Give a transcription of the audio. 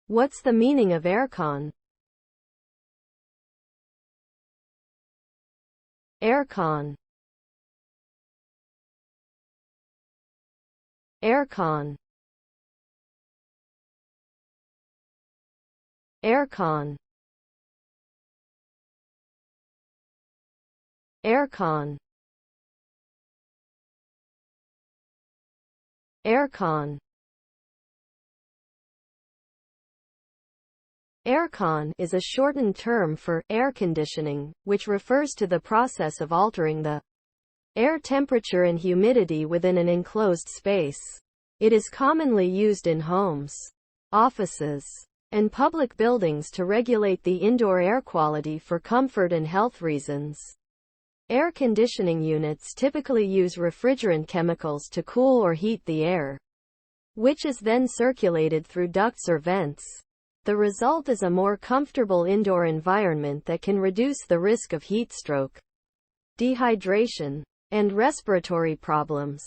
What's the meaning of aircon? Aircon. Aircon. Aircon. Aircon. Aircon. Aircon is a shortened term for air conditioning, which refers to the process of altering the air temperature and humidity within an enclosed space. It is commonly used in homes, offices, and public buildings to regulate the indoor air quality for comfort and health reasons. Air conditioning units typically use refrigerant chemicals to cool or heat the air, which is then circulated through ducts or vents. The result is a more comfortable indoor environment that can reduce the risk of heat stroke, dehydration, and respiratory problems.